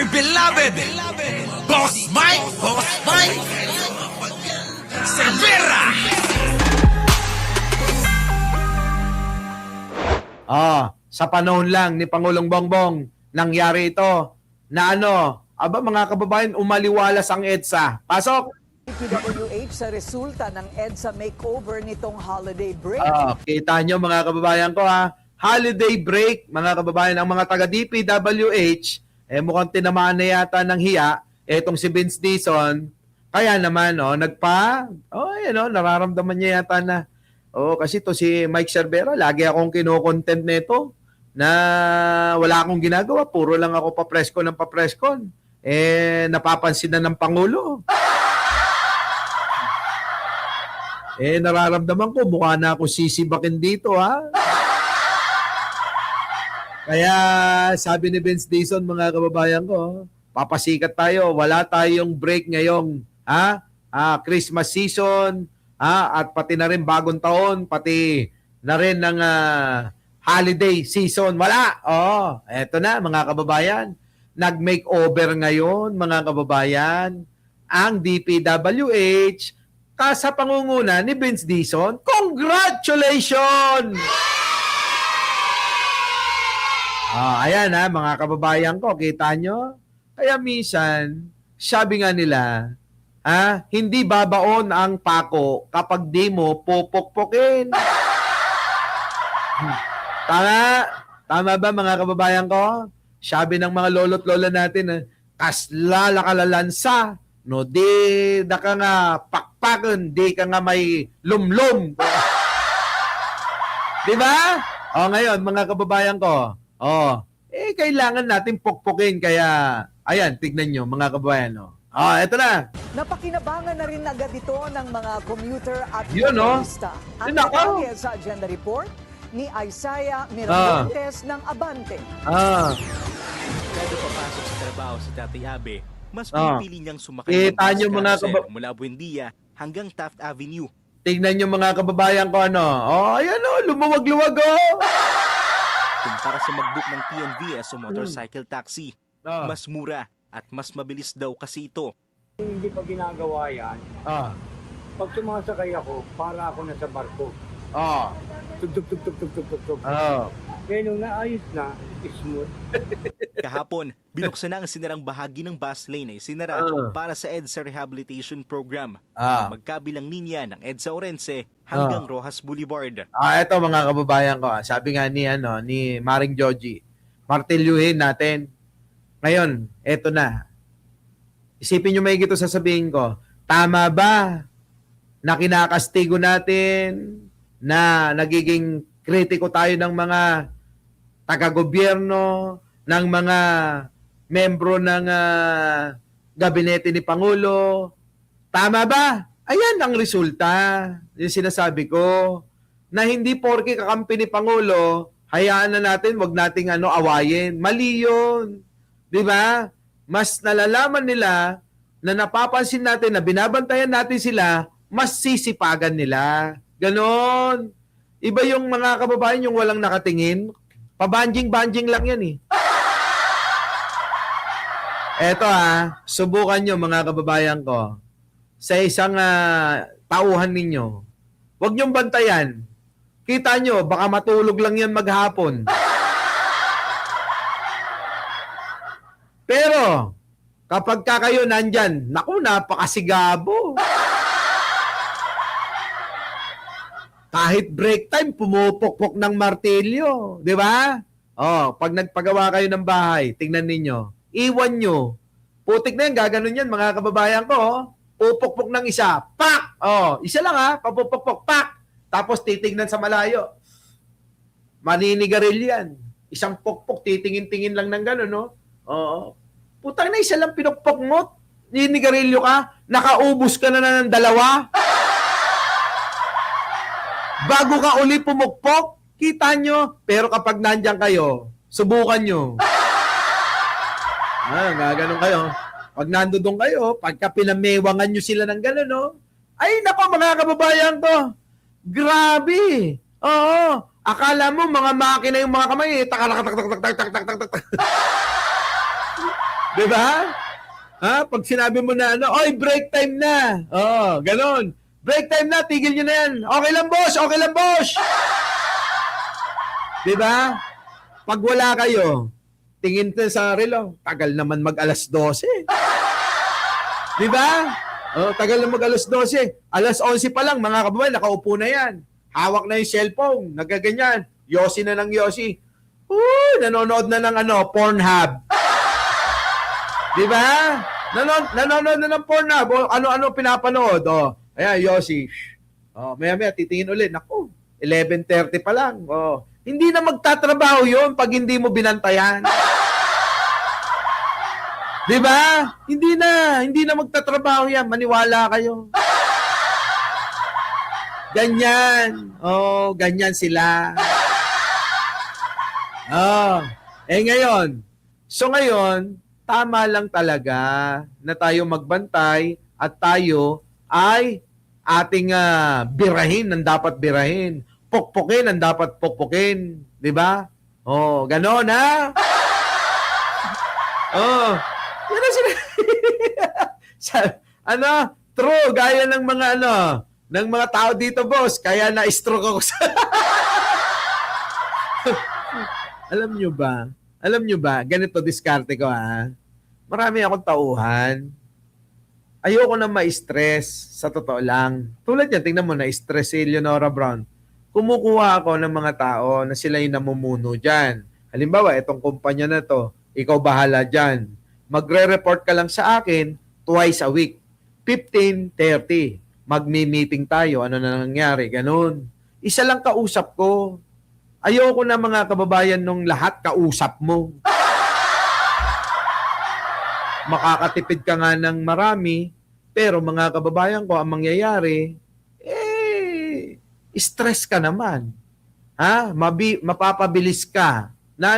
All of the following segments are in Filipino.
beloved Boss Mike Cervera. Sa panahon lang ni Pangulong Bongbong, nangyari ito na mga kababayan, umaliwalas ang EDSA. Pasok! PWH sa resulta ng EDSA makeover nitong holiday break. Kita nyo mga kababayan ko holiday break, mga kababayan, ang mga taga DPWH, mukhang tinamaan na yata ng hiya, etong si Vince Dizon, kaya naman, nararamdaman niya yata na, kasi to si Mike Cervera, lagi akong kino-content nito, na wala akong ginagawa, puro lang ako papreskon ng papreskon. Napapansin na ng Pangulo. Nararamdaman ko, mukha na ako sisibakin dito, Kaya sabi ni Vince Dizon, mga kababayan ko, papasikat tayo, wala tayong break ngayong Christmas season, at pati na rin bagong taon, pati na rin ng holiday season. Wala. Eto na mga kababayan, nag-makeover ngayon mga kababayan ang DPWH sa pangunguna ni Vince Dizon. Congratulations! Ayan mga kababayan ko, kita nyo? Kaya minsan, sabi nga nila, hindi babaon ang pako kapag di mo popokpokin. Tama ba mga kababayan ko? Sabi ng mga lolo't lola natin, kaslala kalalansa, no, di da ka nga pakpakan, di ka nga may lumlum. Di ba? Ngayon, mga kababayan ko, kailangan natin pokpokin. Kaya, ayan, tignan nyo, mga kababayan. Eto na. Napakinabangan na rin agad ito ng mga commuter at Yun, motorista. Ang detalye sa agenda report ni Isaiah Miramontes ng Abante. Kada papasok sa trabaho si Tatay Abe, mas pinipili niyang sumakay ng Kita nyo, mga mula Buendia hanggang Taft Avenue. Tignan nyo mga kababayan ko, ayan lumuwag-luwag, Kumpara sa mag-book ng PNVS o motorcycle taxi, mas mura at mas mabilis daw kasi ito. Hindi pa ginagawa yan. Pag sumasakay ako, para ako nasa barko. Tug-tug-tug-tug-tug-tug-tug. Kaya nung naayos na, smooth. Kahapon, binuksan na ang sinarang bahagi ng bus lane ay sinara para sa EDSA Rehabilitation Program. Magkabilang linya ng EDSA Orense hanggang Rojas Boulevard. Ito mga kababayan ko, sabi nga ni Maring Joji, martilyuhin natin. Ngayon, eto na. Isipin nyo may gito sasabihin ko, tama ba na kinakastigo natin, na nagiging kritiko tayo ng mga taga-gobyerno, ng mga membro ng gabinete ni Pangulo? Tama ba? Ayan ang resulta. Yung sinasabi ko, na hindi porke kakampi ni Pangulo, hayaan na natin, wag nating awayin. Mali yun. Di ba? Mas nalalaman nila na napapansin natin na binabantayan natin sila, mas sisipagan nila. Ganon. Iba yung mga kababayan yung walang nakatingin. Pabanjing-banjing lang yan Eto subukan nyo mga kababayan ko. Sa isang tauhan ninyo, huwag nyong bantayan. Kita nyo, baka matulog lang yan maghapon. Pero, kapag kayo nandyan, naku, napakasigabo. Kahit break time, pumupokpok ng martilyo. Di ba? Pag nagpagawa kayo ng bahay, tingnan ninyo. Iwan nyo. Putik na yan, gaganon yan, mga kababayan ko. Pupukpok ng isa. Pak! Isa lang papupukpok. Pak! Tapos titignan sa malayo. Maninigaril yan. Isang pukpok, titingin-tingin lang ng gano'n, Putang na, isa lang pinukpok mo. Ninigarilyo ka. Nakaubos ka na ng dalawa. Bago ka uli pumukpok, kita nyo. Pero kapag nandyan kayo, subukan nyo. Gaganon kayo. Pag nandoon kayo, pagka pinamewangan nyo sila ng gano'n, ay nako mga kababayan ko. Grabe. Akala mo mga makina yung mga kamay. Tak. Di ba? Ha? Pag sinabi mo na ano, oy, break time na. Oh, ganon. Break time na, tigil nyo na yan. Okay lang, boss. Okay lang, boss. Di ba? Pag wala kayo, tingin ka sa relo, tagal naman mag alas 12. Di ba? Oh, tagal na mag alas 12. Alas 11 pa lang, mga kababayan, nakaupo na yan. Hawak na yung cellphone, nagaganyan. Yossi na ng Yossi. Nanonood na ng ano, Pornhub. Di ba? Nanonood na ng Pornhub. O, ano-ano pinapanood. Oh, ayan, Yossi. Oh, maya-maya, titingin ulit. Naku, 11:30 pa lang. Oh, hindi na magtatrabaho yun pag hindi mo binantayan. Di ba? Hindi na magtatrabaho yan. Maniwala kayo. Ganyan. Oh, ganyan sila. Oh, ngayon. So ngayon, tama lang talaga na tayo magbantay at tayo ay ating birahin ang dapat birahin. Pukpukin ang dapat pukpukin. Di ba? Oh, ganon ha? Oh, yan ang true, gaya ng mga ng mga tao dito, boss. Kaya na-stroke ako sa... Alam nyo ba, ganito diskarte ko ha. Marami akong tauhan. Ayoko na ma-stress, sa totoo lang. Tulad yan, tingnan mo, na-stress si Leonora Brown. Kumukuha ako ng mga tao na sila yung namumuno dyan. Halimbawa, itong kumpanya na to, ikaw bahala dyan. Magre-report ka lang sa akin twice a week. 15:30. Magmi-meeting tayo. Ano na nangyari? Ganun. Isa lang kausap ko. Ayoko na mga kababayan nung lahat kausap mo. Makakatipid ka nga ng marami, pero mga kababayan ko, ang mangyayari, stress ka naman. Ha? Mapapabilis ka na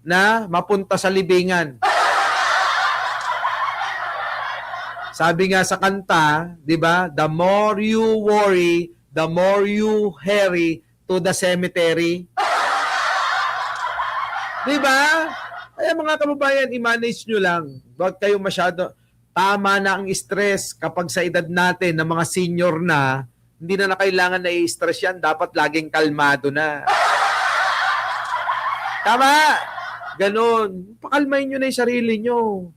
na mapunta sa libingan. Sabi nga sa kanta, 'di ba? The more you worry, the more you hurry to the cemetery. 'Di ba? Ay mga kababayan, i-manage nyo lang. Huwag kayong masyado. Tama na ang stress kapag sa edad natin na mga senior na, hindi na kailangan na i-stress yan. Dapat laging kalmado na. Tama! Ganon. Pakalmahin nyo na yung sarili nyo.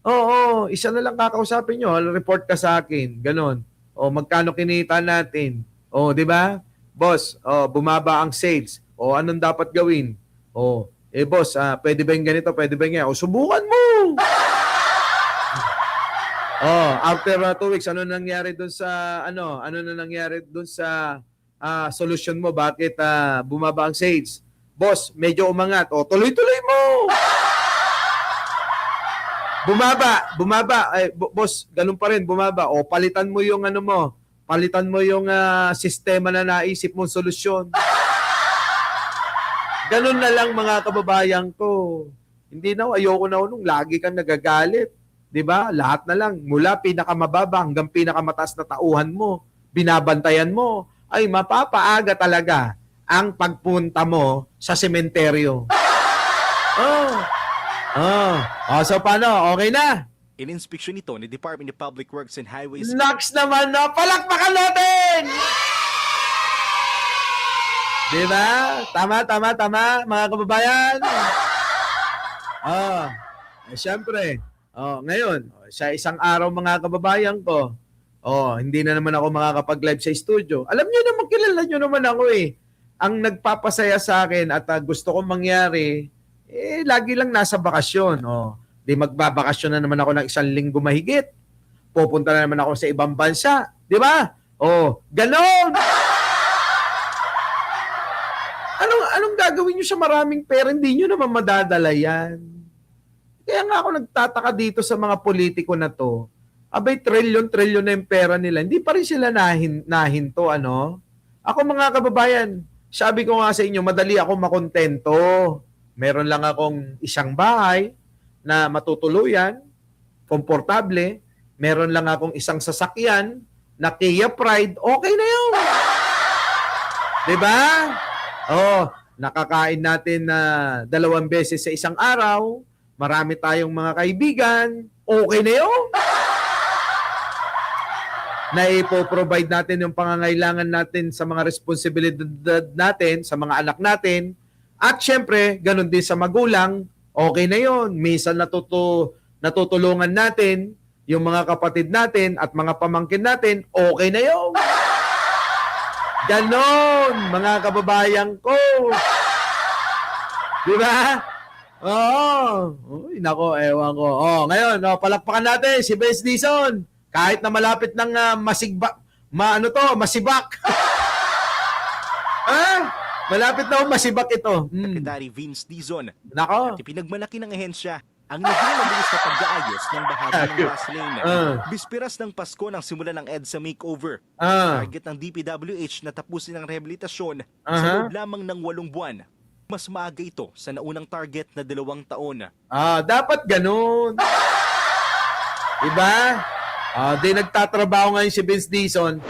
Oo, isa na lang kakausapin nyo. Report ka sa akin. Ganon. O, magkano kinita natin? O, di ba? Boss, bumaba ang sales. O, anong dapat gawin? O, boss, pwede ba yung ganito? Pwede ba yung ganyan? O, subukan mo! After 2 weeks, ano nangyari doon sa, ano na nangyari doon sa solution mo? Bakit bumaba ang sales? Boss, medyo umangat. O, tuloy-tuloy mo! Bumaba. Ay, boss, ganun pa rin, bumaba. O, palitan mo yung palitan mo yung sistema na naisip mong solusyon. Ganun na lang mga kababayan ko. Hindi ayoko na nung lagi kang nagagalit. 'Di ba? Lahat na lang mula pinakamababa hanggang pinakamataas na tauhan mo, binabantayan mo, ay mapapaaga talaga ang pagpunta mo sa sementeryo. So paano? Okay na? Ininspeksyon nito ni Department of Public Works and Highways. Next naman na, palakpakan natin! Diba? Tama, mga kababayan. Siyempre. Ngayon, sa isang araw mga kababayan ko, hindi na naman ako makakapag-live sa studio. Alam niyo naman, kilala niyo naman ako eh. Ang nagpapasaya sa akin at gusto kong mangyari, lagi lang nasa bakasyon. Di magbabakasyon na naman ako ng 1 linggo mahigit. Pupunta na naman ako sa ibang bansa. Di ba? Ganon! Anong gagawin nyo sa maraming pera? Hindi nyo naman madadala yan. Kaya nga ako nagtataka dito sa mga politiko na to. Abay, trilyon na yung pera nila. Hindi pa rin sila nahinto, Ako mga kababayan, sabi ko nga sa inyo, madali ako makontento. Meron lang akong isang bahay na matutuluyan, komportable. Meron lang akong isang sasakyan na Kia Pride. Okay na yun. Diba? Nakakain natin na 2 beses sa isang araw. marami tayong mga kaibigan, okay na yun. Na ipo-provide natin yung pangangailangan natin sa mga responsibilidad natin, sa mga anak natin. At syempre, ganun din sa magulang, okay na yun. Minsan natutulungan natin yung mga kapatid natin at mga pamangkin natin, okay na yun. Ganon, mga kababayan ko. Di ba? Oo. Uy, nako, ewan ko. Ngayon, palakpakan natin si Benz Dizon. Kahit na malapit ng masibak. Malapit na masibak ito. Secretary Vince Dizon. Nako. At ipinagmalaki ng ahensya ang naging mabilis na pag-aayos ng bahagi ng bus lane. Bispiras ng Pasko nang simula ng EDSA makeover. Target ng DPWH na tapusin ang rehabilitasyon sa loob lamang ng 8 buwan. Mas maaga ito sa naunang target na 2 taon. Dapat ganun. Diba? Di nagtatrabaho ngayon si Vince Dizon.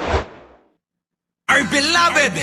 Our beloved